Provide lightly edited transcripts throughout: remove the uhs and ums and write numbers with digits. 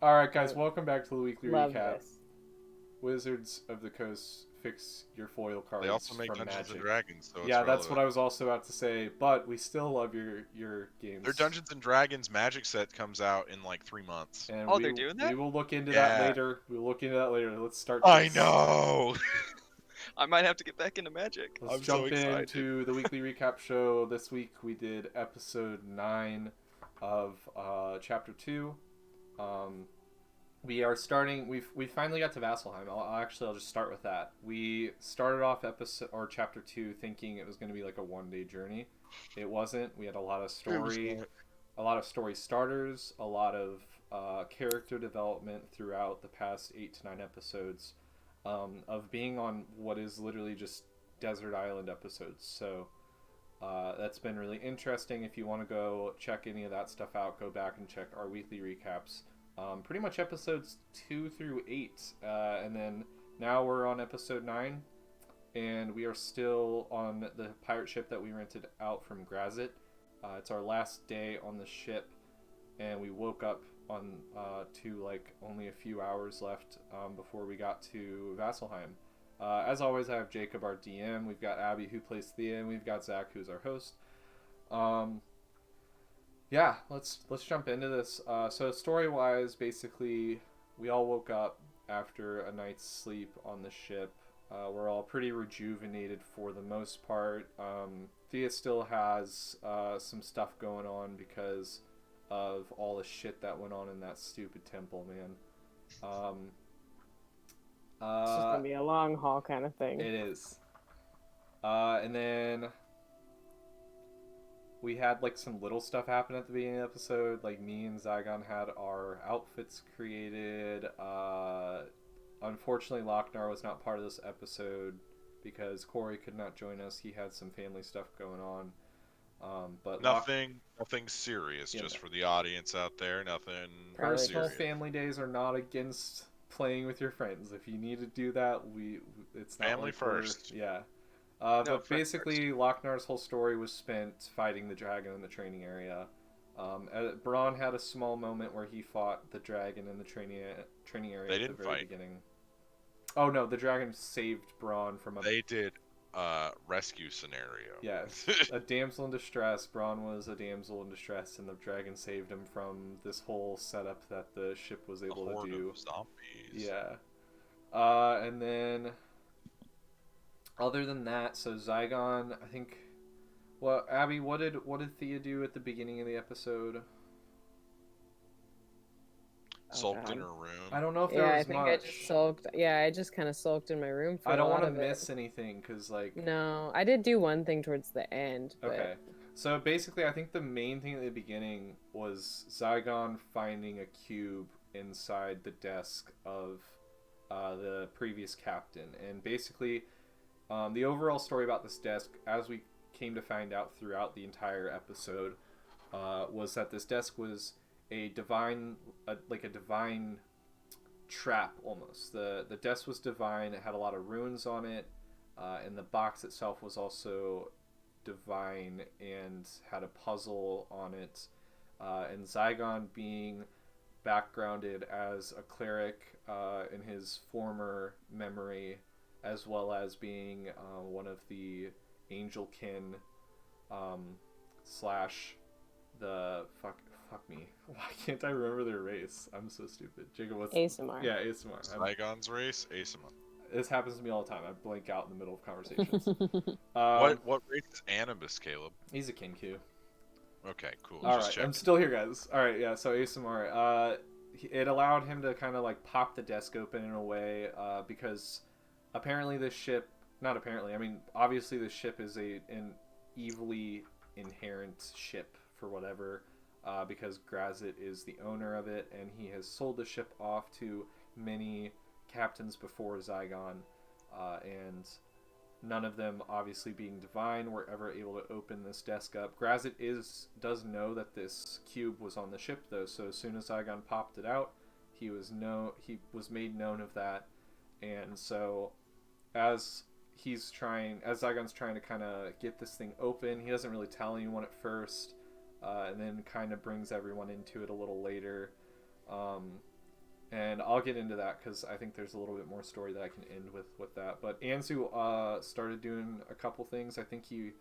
Alright, guys, welcome back to the weekly Love recap. this. Wizards of the Coast fix your foil cards They also make from Dungeons Magic. and Dragons, so Yeah, it's that's what I relevant. was also about to say, but we still love your games. Their Dungeons and Dragons Magic set comes out in like 3 months. And Oh, they're doing that? we will look into Yeah. that later. We'll look into that later. Let's start I this. know! I might have to get back into Magic. Let's I'm jump so excited. into the weekly recap show. This week we did episode 9 of chapter 2. We are starting. We finally got to Vasselheim. I'll just start with that. We started off chapter 2 thinking it was going to be like a 1-day journey. It wasn't. We had a lot of story starters, a lot of character development throughout the past 8 to 9 episodes, of being on what is literally just desert island episodes. So that's been really interesting. If you want to go check any of that stuff out, go back and check our weekly recaps. Pretty much episodes 2 through 8, and then now we're on episode 9, and we are still on the pirate ship that we rented out from Grazit. It's our last day on the ship, and we woke up on to like only a few hours left before we got to Vasselheim. As always, I have Jacob, our DM. We've got Abby, who plays Thea, and we've got Zach, who's our host. Yeah, let's jump into this. So story-wise, basically, we all woke up after a night's sleep on the ship. We're all pretty rejuvenated for the most part. Thea still has some stuff going on because of all the shit that went on in that stupid temple, man. It's just gonna be a long haul kind of thing. It is. And then we had like some little stuff happen at the beginning of the episode. Like me and Zygon had our outfits created. Unfortunately, Lochnar was not part of this episode because Corey could not join us. He had some family stuff going on. But Nothing serious, just for the audience out there. Nothing personal serious. family days are not against playing with your friends. If you need to do that, it's not family like first. Yeah. No, but basically, Lochnar's whole story was spent fighting the dragon in the training area. Braun had a small moment where he fought the dragon in the training area They at didn't the very fight. beginning. Oh no, the dragon saved Braun from a... They did rescue scenario. Yes, a damsel in distress. Braun was a damsel in distress, and the dragon saved him from this whole setup that the ship was able to do. Of zombies. Yeah. And then... Other than that, so Zygon, I think... Well, Abby, what did Thea do at the beginning of the episode? Sulked in her room. I don't know if there Yeah, I was think much. I just sulked. Yeah, I just kind of sulked in my room for I don't a lot want to of it. miss anything, because, like... No, I did do one thing towards the end. But... Okay. So, basically, I think the main thing at the beginning was Zygon finding a cube inside the desk of the previous captain. And basically... the overall story about this desk, as we came to find out throughout the entire episode, was that this desk was a divine trap almost. The desk was divine. It had a lot of runes on it, and the box itself was also divine and had a puzzle on it. And Zygon, being backgrounded as a cleric in his former memory, as well as being one of the Angelkin slash the fuck me. Why can't I remember their race? I'm so stupid. Jacob, what's... ASMR. Yeah, ASMR. Zygon's race, Asima. This happens to me all the time. I blank out in the middle of conversations. What race is Anubis, Caleb? He's a Kinku. Okay, cool. All Just right, checking. I'm still here, guys. All right, yeah. So ASMR. It allowed him to kind of like pop the desk open in a way because apparently this ship, not apparently, I mean, obviously this ship is an evilly inherent ship for whatever, because Grazit is the owner of it, and he has sold the ship off to many captains before Zygon, and none of them, obviously being divine, were ever able to open this desk up. Grazit does know that this cube was on the ship, though, so as soon as Zygon popped it out, he was made known of that, and so as Zygon's trying to kind of get this thing open, he doesn't really tell anyone at first, and then kind of brings everyone into it a little later. And I'll get into that because I think there's a little bit more story that I can end with that. But Anzu started doing a couple things. I think he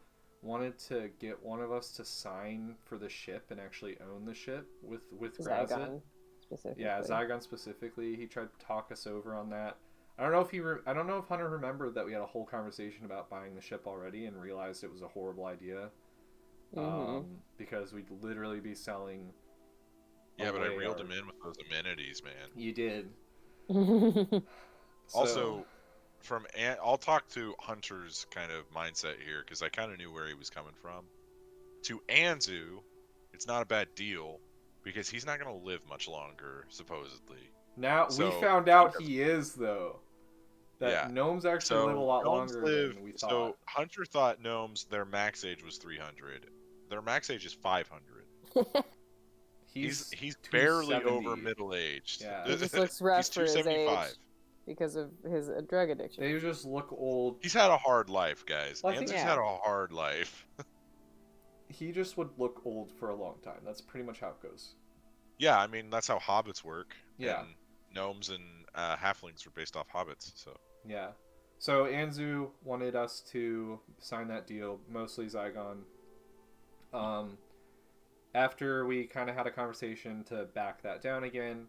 wanted to get one of us to sign for the ship and actually own the ship with Grazit. Zygon specifically. Yeah, Zygon specifically. He tried to talk us over on that. I don't know if I don't know if Hunter remembered that we had a whole conversation about buying the ship already and realized it was a horrible idea. Because we'd literally be selling. Yeah, but I reeled him in with those amenities, man. You did. Also, I'll talk to Hunter's kind of mindset here because I kind of knew where he was coming from. To Anzu, it's not a bad deal because he's not going to live much longer, supposedly. Now we found out he is though. That gnomes actually live a lot longer than we thought. So Hunter thought gnomes, their max age was 300. Their max age is 500. He's barely over middle aged. Yeah. He just looks rough for his age because of his drug addiction. They just look old. He's had a hard life, guys. Anzu's had a hard life. He just would look old for a long time. That's pretty much how it goes. Yeah, I mean that's how hobbits work. Yeah. And gnomes and halflings are based off hobbits, so. Yeah. So Anzu wanted us to sign that deal, mostly Zygon. After we kind of had a conversation to back that down again,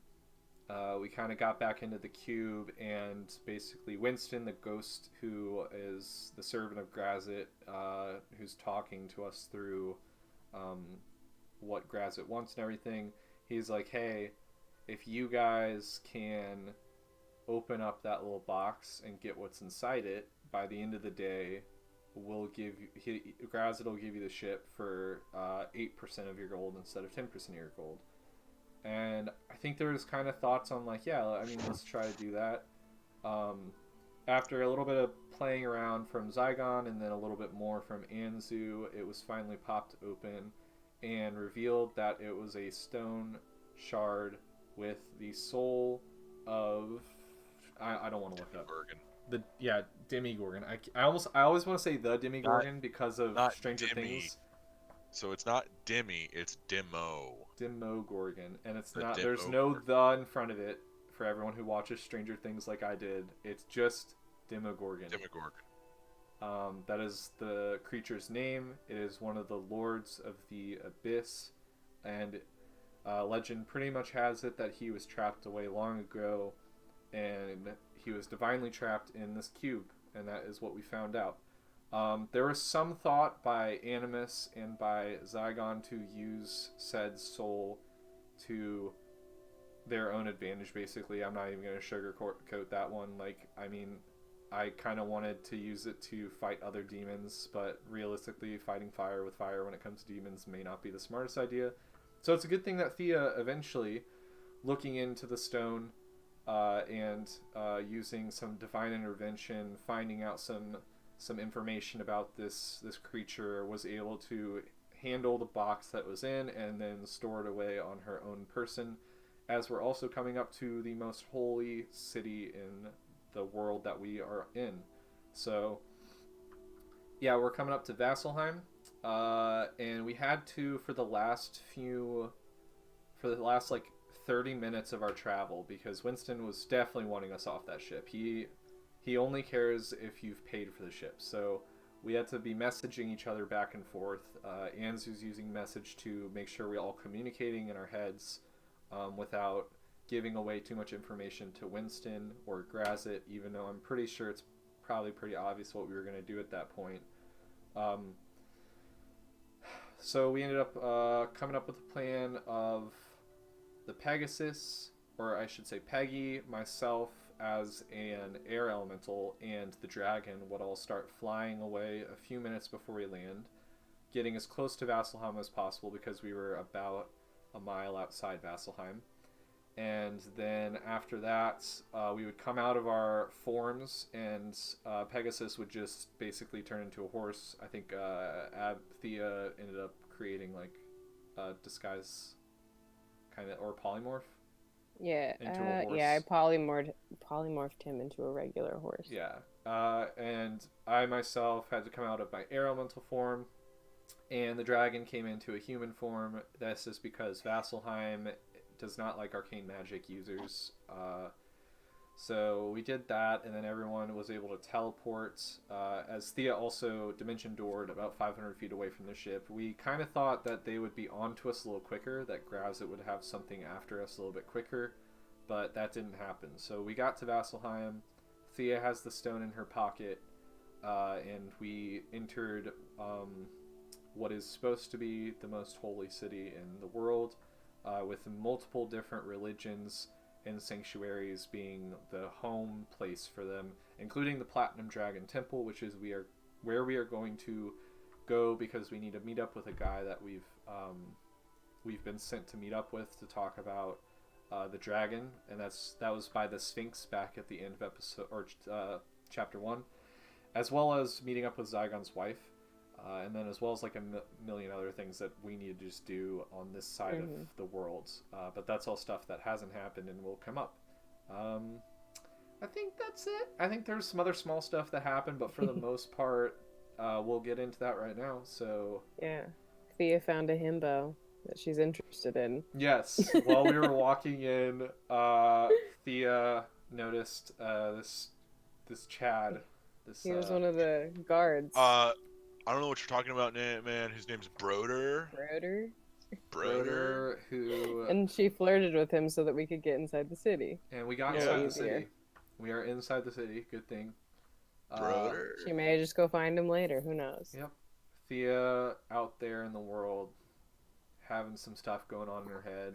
we kind of got back into the cube, and basically Winston, the ghost who is the servant of Grazit, who's talking to us through what Grazit wants and everything, he's like, hey, if you guys can open up that little box and get what's inside it, by the end of the day, we'll give you, Grazit will give you the ship for 8% of your gold instead of 10% of your gold. And I think there was kind of thoughts on like, yeah, I mean, let's try to do that. After a little bit of playing around from Zygon and then a little bit more from Anzu, it was finally popped open and revealed that it was a stone shard with the soul of, I don't want to look up. Demigorgon. I always want to say the Demigorgon because of Stranger Things. So it's not Demi, it's Demo. Demogorgon, and it's not. There's no the in front of it for everyone who watches Stranger Things like I did. It's just Demogorgon. That is the creature's name. It is one of the lords of the abyss, and legend pretty much has it that he was trapped away long ago, and he was divinely trapped in this cube, and that is what we found out. There was some thought by Animus and by Zygon to use said soul to their own advantage, basically. I'm not even going to sugarcoat that one. Like, I mean, I kind of wanted to use it to fight other demons, but realistically, fighting fire with fire when it comes to demons may not be the smartest idea. So it's a good thing that Thea eventually, looking into the stone and using some divine intervention, finding out some information about this creature, was able to handle the box that was in and then store it away on her own person, as we're also coming up to the most holy city in the world that we are in. So yeah, we're coming up to Vasselheim, and we had to, for the last like 30 minutes of our travel, because Winston was definitely wanting us off that ship. He only cares if you've paid for the ship. So we had to be messaging each other back and forth. Anzu's using message to make sure we're all communicating in our heads without giving away too much information to Winston or Grazit, even though I'm pretty sure it's probably pretty obvious what we were going to do at that point. So we ended up coming up with a plan of the Pegasus, or I should say Peggy, myself, as an air elemental, and the dragon would all start flying away a few minutes before we land, getting as close to Vasselheim as possible because we were about a mile outside Vasselheim. And then after that, we would come out of our forms, and Pegasus would just basically turn into a horse. I think Thea ended up creating like a disguise kind of, or polymorph. Yeah, I polymorphed him into a regular horse. Yeah, and I myself had to come out of my air elemental form, and the dragon came into a human form. This is because Vasselheim, does not like arcane magic users. So we did that, and then everyone was able to teleport. As Thea also dimension doored about 500 feet away from the ship, we kind of thought that they would be onto us a little quicker, that Grazit would have something after us a little bit quicker, but that didn't happen. So we got to Vasselheim. Thea has the stone in her pocket, and we entered what is supposed to be the most holy city in the world, with multiple different religions and sanctuaries being the home place for them, including the Platinum Dragon Temple, which is where we are going to go because we need to meet up with a guy that we've been sent to meet up with to talk about the dragon, and that was by the Sphinx back at the end of episode or chapter 1, as well as meeting up with Zygon's wife, and then as well as like a million other things that we need to just do on this side of the world. But that's all stuff that hasn't happened and will come up. I think that's it. I think there's some other small stuff that happened, but for the most part, we'll get into that right now. So yeah, Thea found a himbo that she's interested in. Yes, while we were walking in, Thea noticed this Chad. He was one of the guards. I don't know what you're talking about, man. His name's Broder. Broder, who... And she flirted with him so that we could get inside the city. And we got inside the city. We are inside the city. Good thing. Broder. She may just go find him later. Who knows? Yep. Thea out there in the world, having some stuff going on in her head.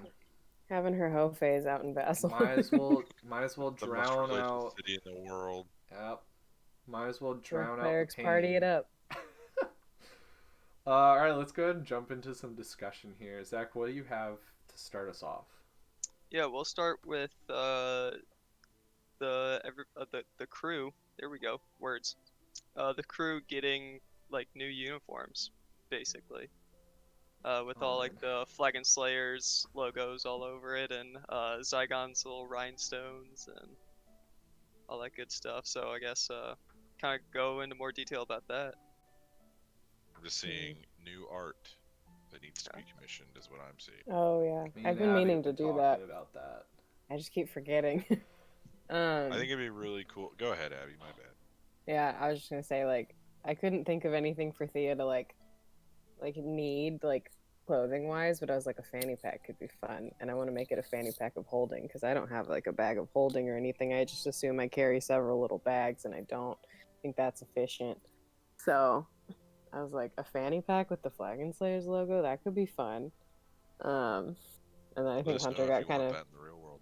Having her hoe phase out in Basel. Might as well The drown most religious out. city in the world. Yep. Might as well drown out Clerics the pain. party it up. All right, let's go ahead and jump into some discussion here. Zach, what do you have to start us off? Yeah, we'll start with the crew. There we go. Words. The crew getting like new uniforms, basically. With all like the Flagon Slayers logos all over it, and Zygon's little rhinestones and all that good stuff. So I guess kind of go into more detail about that. I'm just seeing new art that needs to be commissioned is what I'm seeing. Oh yeah, I've been meaning to do that. About that. I just keep forgetting. I think it'd be really cool. Go ahead, Abby. My bad. Yeah, I was just gonna say like I couldn't think of anything for Thea to like need like clothing wise, but I was like a fanny pack could be fun, and I want to make it a fanny pack of holding because I don't have like a bag of holding or anything. I just assume I carry several little bags, and I don't think that's efficient. So I was like, a fanny pack with the Flagon Slayers logo, that could be fun. And then I think Hunter got kind of. That in the real world.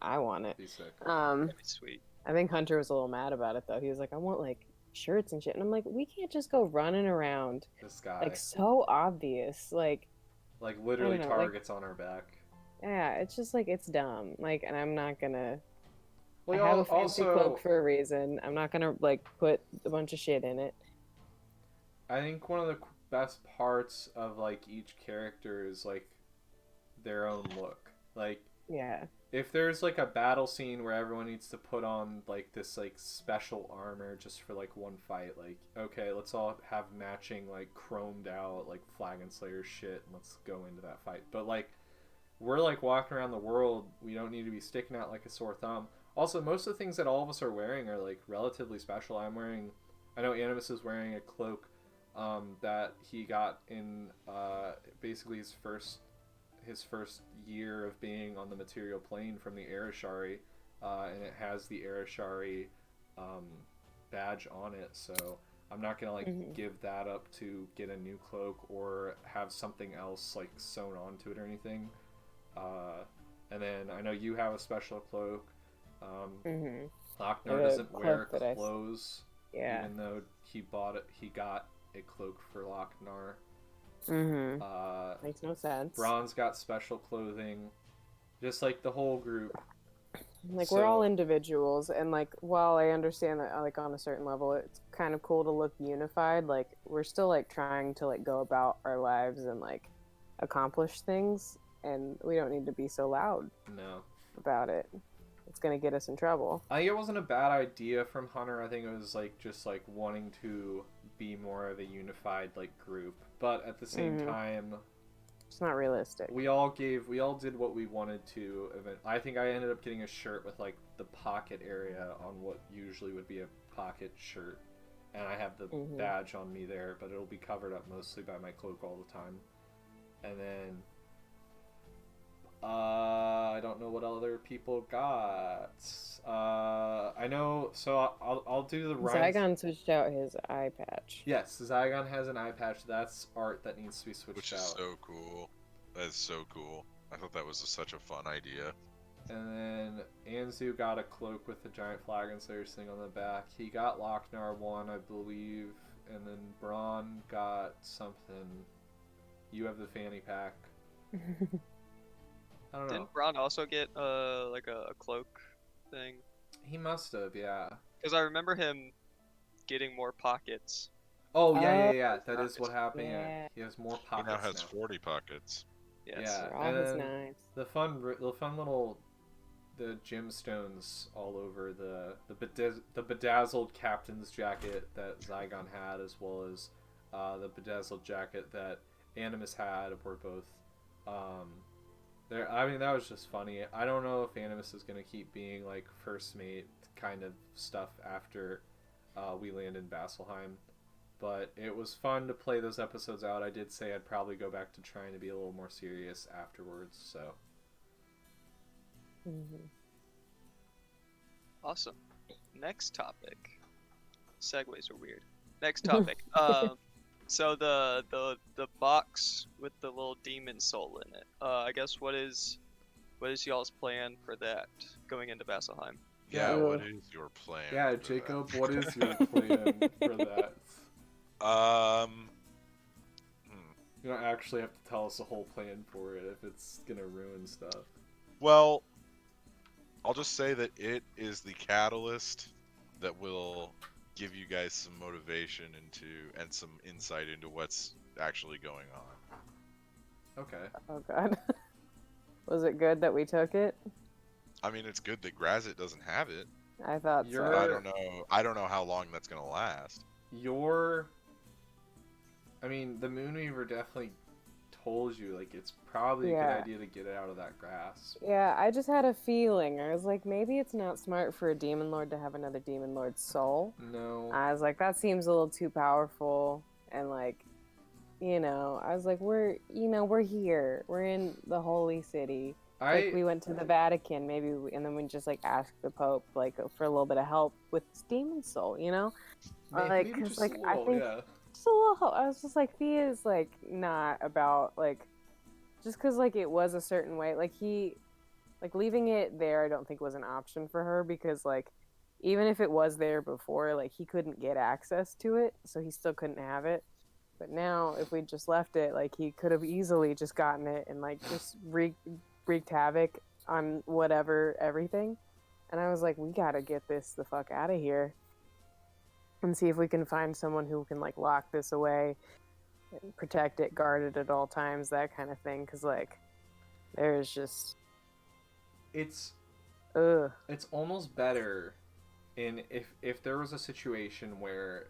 I want it. Be sick. That'd be sweet. I think Hunter was a little mad about it though. He was like, I want like shirts and shit, and I'm like, we can't just go running around This guy. like so obvious, like literally I don't know, targets on our back. yeah, it's just like it's dumb. Like, and I'm not gonna. Well, I have a fancy also, cloak for a reason. I'm not gonna like put a bunch of shit in it. I think one of the best parts of like each character is like their own look. Like, Yeah. if there's like a battle scene where everyone needs to put on like this like special armor just for like one fight, like, okay, let's all have matching like chromed out like Flagon Slayer shit and let's go into that fight. But like we're like walking around the world, we don't need to be sticking out like a sore thumb. Also, most of the things that all of us are wearing are like relatively special. I know Animus is wearing a cloak that he got in basically his first year of being on the material plane from the Arashari, and it has the Arashari badge on it, so I'm not gonna like give that up to get a new cloak or have something else like sewn onto it or anything. And then I know you have a special cloak. Lochnar doesn't wear clothes, even though he got a cloak for Lochnar. Makes no sense. Bronze got special clothing, just like the whole group. Like, we're all individuals, and like, while I understand that like on a certain level it's kind of cool to look unified, like we're still like trying to like go about our lives and like accomplish things, and we don't need to be so loud about it. It's gonna get us in trouble. I think it wasn't a bad idea from Hunter. I think it was like just like wanting to be more of a unified like group, but at the same time, It's not realistic. We all did what we wanted to. I think I ended up getting a shirt with like the pocket area on what usually would be a pocket shirt, and I have the badge on me there, but it'll be covered up mostly by my cloak all the time. And then I don't know what other people got. I know. So I'll do the Ryan's... Zygon switched out his eye patch. Yes, Zygon has an eye patch. That's art that needs to be switched Which out. is so cool. That is so cool. I thought that was such a fun idea. And then Anzu got a cloak with the giant Flagon Slayers thing on the back. He got Lochnar one, I believe. And then Braun got something. You have the fanny pack. I don't know. Didn't Braun also get like a cloak thing? He must have, yeah. Because I remember him getting more pockets. Oh, yeah. That is what happened. Yeah. Yeah. He has more He pockets now has 40 pockets. Yes. Yeah, All and his then knives. the fun little the gemstones all over the bedazzled captain's jacket that Zygon had, as well as the bedazzled jacket that Animus had, were both there. I mean, that was just funny. I don't know if Animus is gonna keep being like first mate kind of stuff after we land in Vasselheim, but it was fun to play those episodes out. I did say I'd probably go back to trying to be a little more serious afterwards, so. Awesome. Next topic. Segues are weird. Next topic. So the box with the little demon soul in it. I guess what is y'all's plan for that going into Vasselheim? Yeah, Yeah. what is your plan? Yeah, for Jacob, that? what is your plan for that? You don't actually have to tell us a whole plan for it if it's gonna ruin stuff. Well, I'll just say that it is the catalyst that will give you guys some motivation and some insight into what's actually going on. Okay. Oh god. Was it good that we took it? I mean, it's good that Grazit doesn't have it. I thought But You're- so. I don't know how long that's gonna last. The Moonweaver definitely told you, like, it's probably a Yeah. good idea to get it out of that grass. Yeah, I just had a feeling. I was like, maybe it's not smart for a demon lord to have another demon lord's soul. No. I was like, that seems a little too powerful. And like, I was like, we're here. We're in the holy city. Like, we went to the Vatican, and then we just like asked the Pope like for a little bit of help with this demon soul, Maybe because just like a I little, think yeah. just a little help. I was just like, Thea is like not about like, just because like it was a certain way, like leaving it there, I don't think was an option for her, because like even if it was there before, like he couldn't get access to it, so he still couldn't have it. But now, if we just left it, like he could have easily just gotten it and like just wreaked havoc on everything. And I was like, we gotta get this the fuck out of here and see if we can find someone who can like lock this away and protect it, guard it at all times, that kind of thing. Because like there's just It's ugh. it's almost better if there was a situation where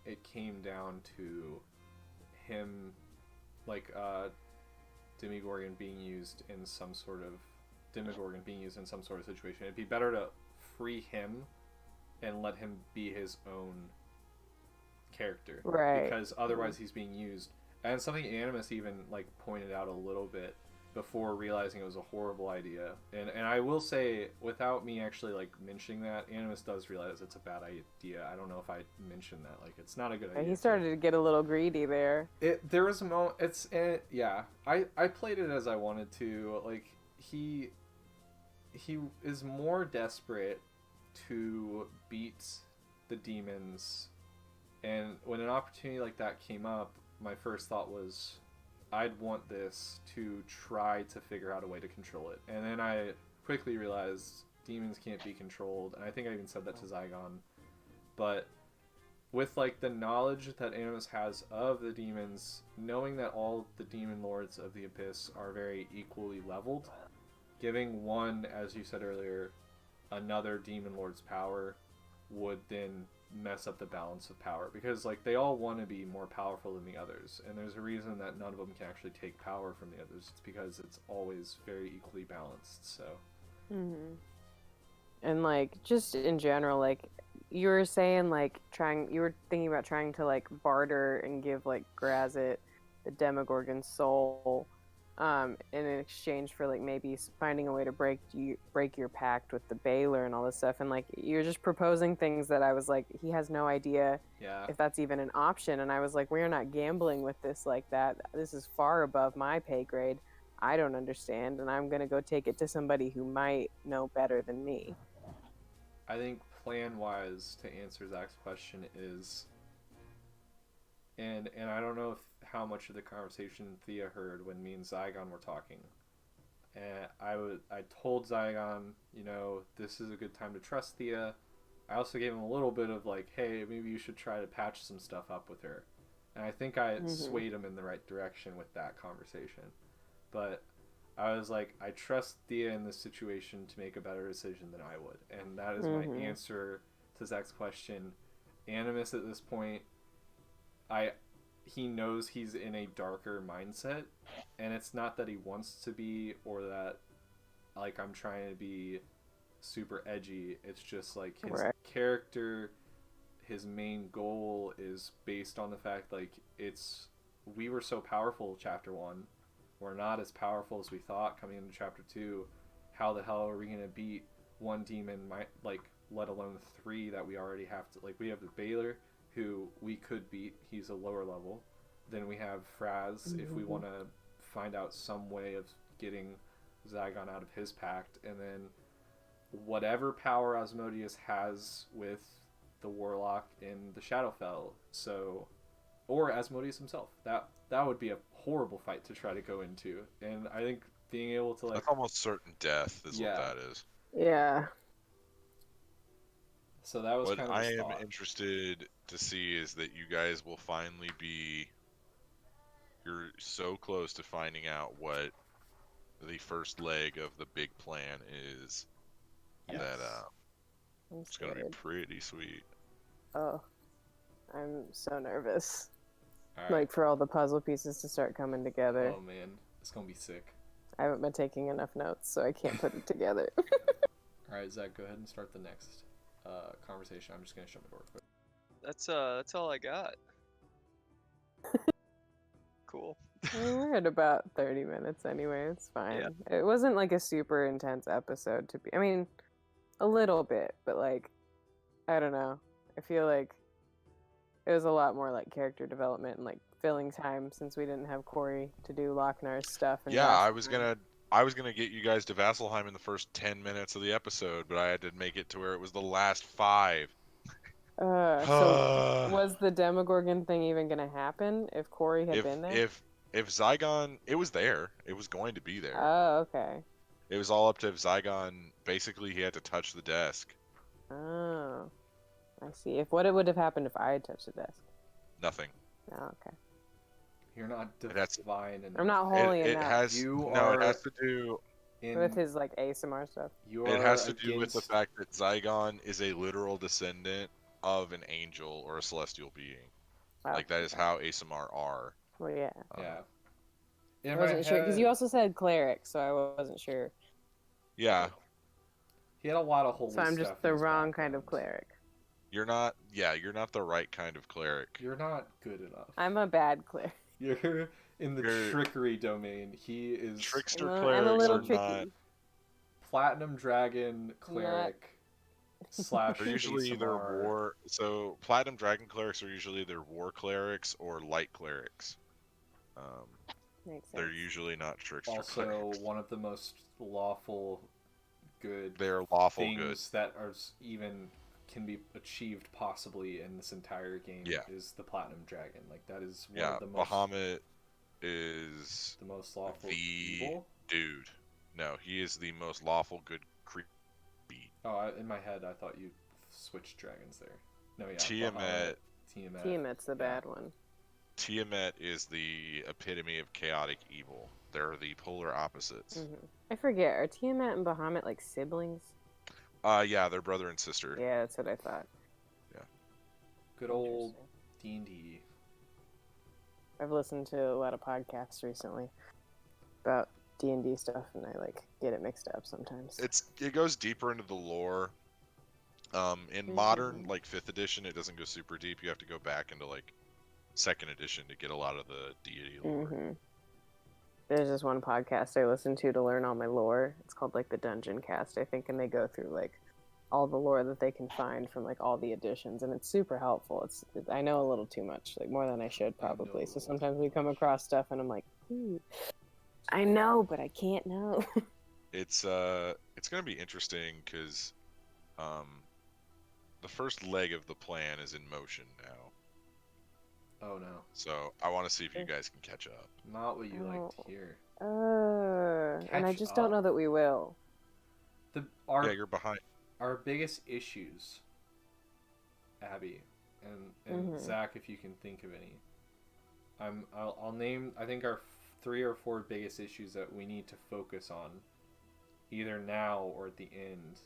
it came down to him, like Demogorgon being used in some sort of situation. It'd be better to free him and let him be his own character, Right. Because otherwise he's being used. And something Animus even like pointed out a little bit before realizing it was a horrible idea. And I will say, without me actually like mentioning that, Animus does realize it's a bad idea. I don't know if I mentioned that. Like, it's not a good idea. He started to get a little greedy there. There was a moment. Yeah. I played it as I wanted to. Like, he is more desperate to beat the demons, and when an opportunity like that came up, my first thought was, I'd want this to try to figure out a way to control it. And then I quickly realized demons can't be controlled, and I think I even said that to Zygon. But with like the knowledge that Animus has of the demons, knowing that all the demon lords of the Abyss are very equally leveled, giving one, as you said earlier, another demon lord's power would then mess up the balance of power, because like they all want to be more powerful than the others, and there's a reason that none of them can actually take power from the others. It's because it's always very equally balanced. So And like just in general, like you were saying, like you were thinking about trying to like barter and give like Grazit the Demogorgon soul, in exchange for like maybe finding a way to break your pact with the Baylor and all this stuff. And like you're just proposing things that I was like, he has no idea if that's even an option. And I was like, we're not gambling with this like that. This is far above my pay grade. I don't understand, and I'm gonna go take it to somebody who might know better than me. I think plan-wise, to answer Zach's question, is, and I don't know how much of the conversation Thea heard when me and Zygon were talking. And I told Zygon, you know, this is a good time to trust Thea. I also gave him a little bit of like, hey, maybe you should try to patch some stuff up with her. And I think I swayed him in the right direction with that conversation. But I was like, I trust Thea in this situation to make a better decision than I would. And that is my answer to Zach's question. Animus at this point, he knows he's in a darker mindset. And it's not that he wants to be, or that like I'm trying to be super edgy. It's just like his character, his main goal is based on the fact like we were so powerful chapter 1. We're not as powerful as we thought coming into chapter 2. How the hell are we going to beat one demon, like, let alone 3 that we already have to, like, we have the Baylor, who we could beat. He's a lower level. Then we have Fraz, if we want to find out some way of getting Zygon out of his pact. And then whatever power Asmodeus has with the Warlock in the Shadowfell. So, or Asmodeus himself. That would be a horrible fight to try to go into, and I think being able to like, that's almost certain death is what that is. Yeah. So that was what kind of I am thought. interested to see is that you guys will finally you're so close to finding out what the first leg of the big plan is. That it's gonna be pretty sweet. Oh, I'm so nervous. Right. Like for all the puzzle pieces to start coming together. Oh man, it's gonna be sick. I haven't been taking enough notes, so I can't put it together. Alright, Zach, go ahead and start the next conversation. I'm just gonna shut my door quick. That's all I got. Cool. We're at about 30 minutes anyway, it's fine. Yeah. It wasn't like a super intense episode to be. I mean, a little bit, but like, I don't know. I feel like it was a lot more like character development and like filling time since we didn't have Corey to do Locknar's stuff. And I was gonna get you guys to Vasselheim in the first 10 minutes of the episode, but I had to make it to where it was the last 5. So was the Demogorgon thing even gonna happen if Corey had been there? If Zygon, it was there. It was going to be there. Oh, okay. It was all up to if Zygon. Basically, he had to touch the desk. Oh, I see. What it would have happened if I had touched the desk? Nothing. Oh, okay. You're not divine, and I'm not holy enough. It has to do with his like ASMR stuff. It has to do with the fact that Zygon is a literal descendant of an angel or a celestial being. Wow. Like that is how ASMR are. Well, yeah. Yeah. I wasn't sure because you also said cleric, so I wasn't sure. Yeah. He had a lot of holy stuff. So I'm just the wrong kind of cleric. You're not the right kind of cleric. You're not good enough. I'm a bad cleric. You're in the trickery domain. He is trickster clerics. I'm a little tricky. Not platinum dragon cleric slash. They're usually either war. So platinum dragon clerics are usually either war clerics or light clerics. Makes sense. They're usually not trickster also, clerics. One of the most lawful good. They're lawful things good that are even can be achieved possibly in this entire game is the platinum dragon. Like that is one of the most. Bahamut is the most lawful evil dude. No, he is the most lawful good creepy. Oh, in my head I thought you switched dragons there. No, yeah. Tiamat's the bad one. Tiamat is the epitome of chaotic evil. They're the polar opposites. Mm-hmm. I forget. Are Tiamat and Bahamut like siblings? Yeah, they're brother and sister. Yeah, that's what I thought. Yeah. Good old Interesting. D&D. I've listened to a lot of podcasts recently about D&D stuff, and I like get it mixed up sometimes. It goes deeper into the lore. In modern, like 5th edition, it doesn't go super deep. You have to go back into like 2nd edition to get a lot of the deity lore. Mm-hmm. There's this one podcast I listen to learn all my lore. It's called like the Dungeon Cast, I think, and they go through like all the lore that they can find from like all the editions, and it's super helpful. I know a little too much, like more than I should probably. So sometimes we come across stuff, and I'm like, I know, but I can't know. It's gonna be interesting because the first leg of the plan is in motion now. Oh no. So I want to see if you guys can catch up. Not what you like to hear. And I just don't know that we will. Yeah, you're behind. Our biggest issues, Abby, and Zach, if you can think of any. I'll name, I think, our 3 or 4 biggest issues that we need to focus on, either now or at the end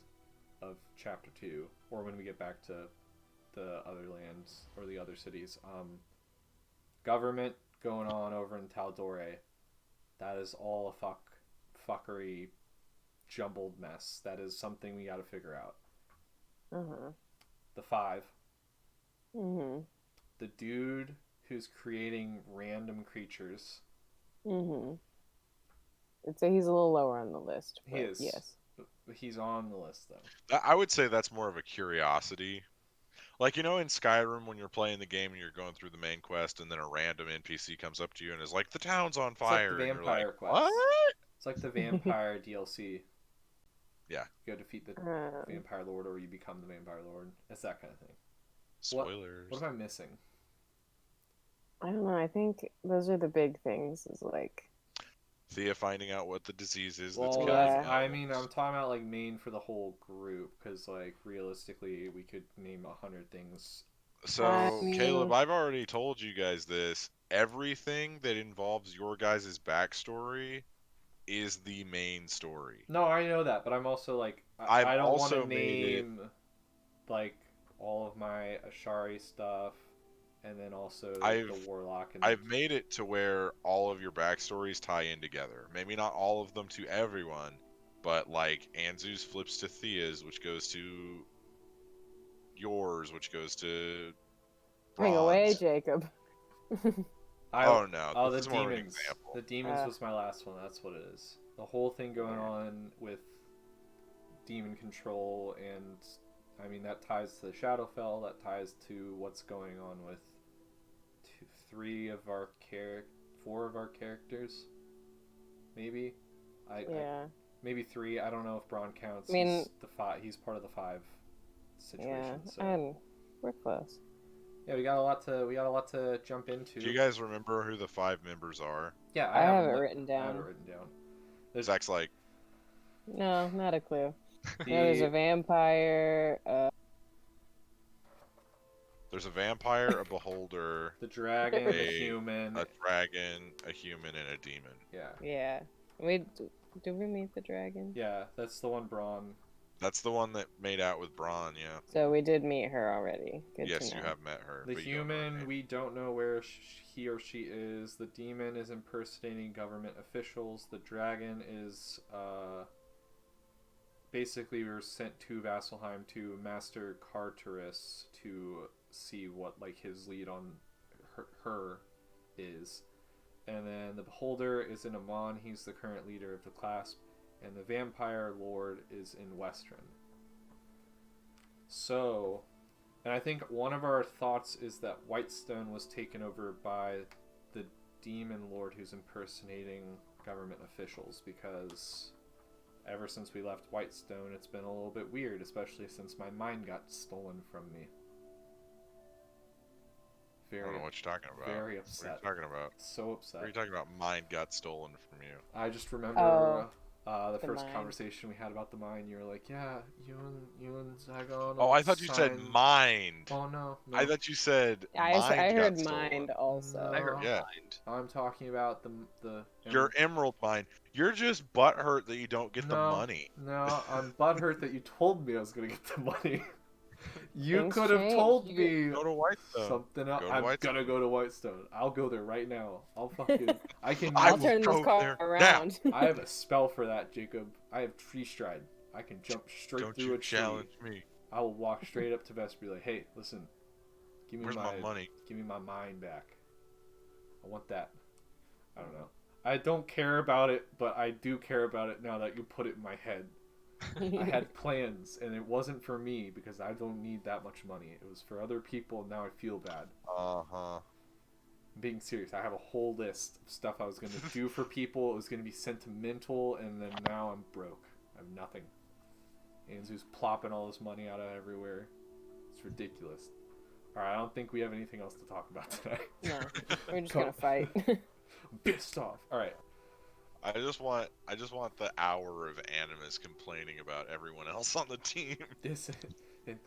of chapter 2, or when we get back to the other lands or the other cities. Government going on over in Taldore. That is all a fuckery jumbled mess. That is something we got to figure out. The 5. The dude who's creating random creatures. I'd say he's a little lower on the list. He is. Yes. He's on the list though. I would say that's more of a curiosity. Like, you know, in Skyrim, when you're playing the game and you're going through the main quest, and then a random NPC comes up to you and is like, "The town's on fire." It's like the and you're vampire like, quest. What? It's like the vampire DLC. Yeah. You go defeat the vampire lord, or you become the vampire lord. It's that kind of thing. Spoilers. What am I missing? I don't know. I think those are the big things. Is like Thea finding out what the disease is that's Well, killing I mean, I'm animals. talking about like main for the whole group, because like realistically, we could name 100 things. So, Caleb, I've already told you guys this. Everything that involves your guys' backstory is the main story. No, I know that, but I'm also like, I've I don't want also to name like all of my Ashari stuff, and then also the warlock. And I've made it to where all of your backstories tie in together. Maybe not all of them to everyone, but like Anzu's flips to Thea's, which goes to yours, which goes to Bring away, Jacob. Oh no! Oh, this the is more of an demons. example. The demons was my last one. That's what it is. The whole thing going on with demon control, and I mean that ties to the Shadowfell. That ties to what's going on with 4 of our characters. Maybe, maybe 3. I don't know if Braun counts. I mean, he's part of the 5 situation. Yeah, so. and we're close. Yeah, we got a lot to jump into. Do you guys remember who the 5 members are? Yeah, I have it written down. I have it written down. Zach's like, no, not a clue. There's a vampire. There's a vampire, a beholder, the dragon, a human, a dragon, a human, and a demon. Yeah. Yeah. Did we meet the dragon? Yeah, that's the one Braun. That's the one that made out with Braun, yeah. So we did meet her already. Good yes, to know. you have met her. The human, we don't know where he or she is. The demon is impersonating government officials. The dragon is, basically we were sent to Vasselheim to Master Carteris to see what, like, his lead on her is. And then the beholder is in Amon. He's the current leader of the clasp. And the vampire lord is in Western. So, and I think one of our thoughts is that Whitestone was taken over by the demon lord who's impersonating government officials, because ever since we left Whitestone, it's been a little bit weird, especially since my mind got stolen from me. I don't know what you're talking about. Very upset. What are you talking about? So upset. What are you talking about? Mine got stolen from you. I just remember the first mine. conversation we had about the mine. You were like, "Yeah, you and Zagon." Oh, I thought you said mind. Oh no. I thought you said. I mind heard got stolen. mind also. No. I heard Yeah. mind. I'm talking about the Your emerald mine. You're just butthurt that you don't get the No. money. No, I'm butthurt that you told me I was gonna get the money. You Things could have change. told You- me Go to Whitestone. something else. Go to I'm Whitestone. gonna go to Whitestone. I'll go there right now. I'll fucking. I can. I I'll will turn this go car there now. around. I have a spell for that, Jacob. I have tree stride. I can jump straight Don't through you a tree. challenge me. I will walk straight up to Vest and be like, "Hey, listen, give me Where's my money? Give me my mind back. I want that." I don't know. I don't care about it, but I do care about it now that you put it in my head. I had plans, and it wasn't for me because I don't need that much money. It was for other people, and now I feel bad. Uh-huh. I'm being serious. I have a whole list of stuff I was going to do for people. It was going to be sentimental, and then now I'm broke. I have nothing. Anzu's plopping all this money out of everywhere. It's ridiculous. Alright, I don't think we have anything else to talk about today. No, we're just Go. gonna fight. I'm pissed off. Alright. I just want the hour of Animus complaining about everyone else on the team. This and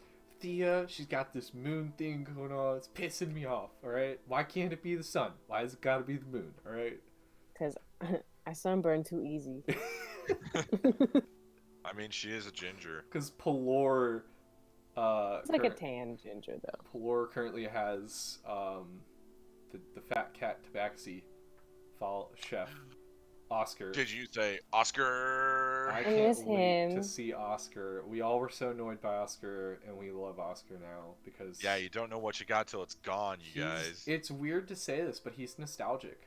Thea, she's got this moon thing going on. It's pissing me off. Alright? Why can't it be the sun? Why has it got to be the moon? Alright? Because I sunburn too easy. I mean, she is a ginger. Because Pelor. It's like a tan ginger, though. Pelor currently has the fat cat tabaxi chef Oscar. Did you say Oscar? I miss can't wait him. to see Oscar. We all were so annoyed by Oscar, and we love Oscar now because Yeah, you don't know what you got till it's gone, you guys. It's weird to say this, but he's nostalgic.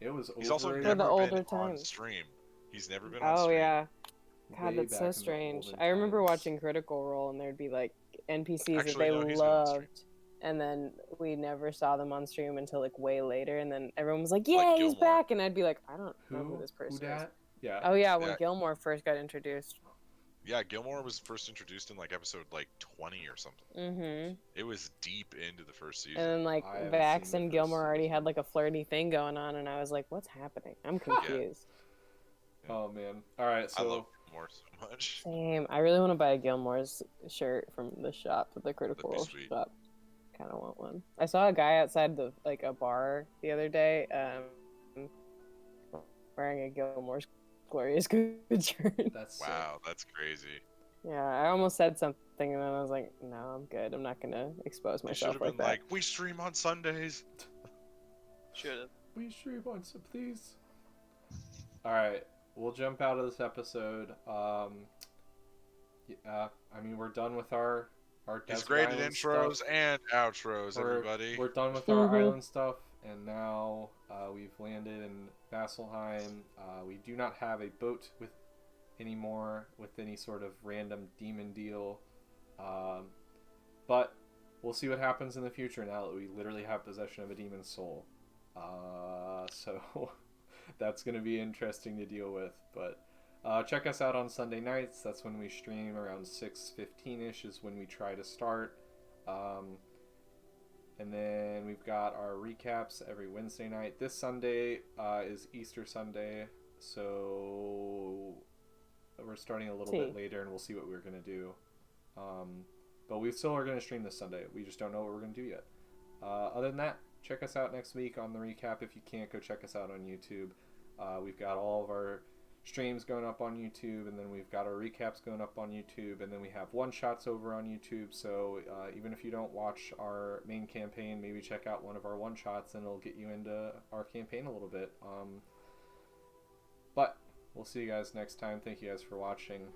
It was He's also over For never the older been on times. stream. He's never been on Oh stream. yeah. God, way that's back so in the strange. olden I remember times. watching Critical Role, and there'd be like NPCs Actually, that they no, he's been on stream. loved, and then we never saw them on stream until like way later, and then everyone was like, "Yay, Like he's Gilmore. back!" And I'd be like, "I don't know Who who this person is." dat? Yeah. Oh yeah, when Yeah. Gilmore first got introduced. Yeah, Gilmore was first introduced in like episode like 20 or something. Mm-hmm. It was deep into the first season. And then like I haven't Vax seen the and first Gilmore already season. had like a flirty thing going on, and I was like, "What's happening? I'm confused." Oh man. All right. I So love Gilmore so much. Same. I really want to buy a Gilmore's shirt from the shop, the Critical That'd Role be sweet. shop. Kind of want one. I saw a guy outside the like a bar the other day, wearing a Gilmore's Glorious Good shirt. that's sick. Wow, that's crazy. Yeah, I almost said something, and then I was like, "No, I'm good. I'm not gonna expose You should myself have been like that." like, we stream on Sundays. Should've. We stream on some, please. All right, we'll jump out of this episode. Yeah, I mean we're done with our He's desert great at island intros stuff. and outros, We're- everybody. We're done with our Mhm. island stuff, and now we've landed in Vasselheim. We do not have a boat with anymore with any sort of random demon deal, but we'll see what happens in the future now that we literally have possession of a demon's soul. So that's going to be interesting to deal with, but check us out on Sunday nights. That's when we stream around 6:15ish is when we try to start. And then we've got our recaps every Wednesday night. This Sunday is Easter Sunday, so we're starting a little bit later, and we'll see what we're going to do. But we still are going to stream this Sunday. We just don't know what we're going to do yet. Other than that, check us out next week on the recap. If you can't, go check us out on YouTube. We've got all of our streams going up on YouTube, and then we've got our recaps going up on YouTube, and then we have one-shots over on YouTube, so even if you don't watch our main campaign, maybe check out one of our one-shots, and it'll get you into our campaign a little bit. But we'll see you guys next time. Thank you guys for watching.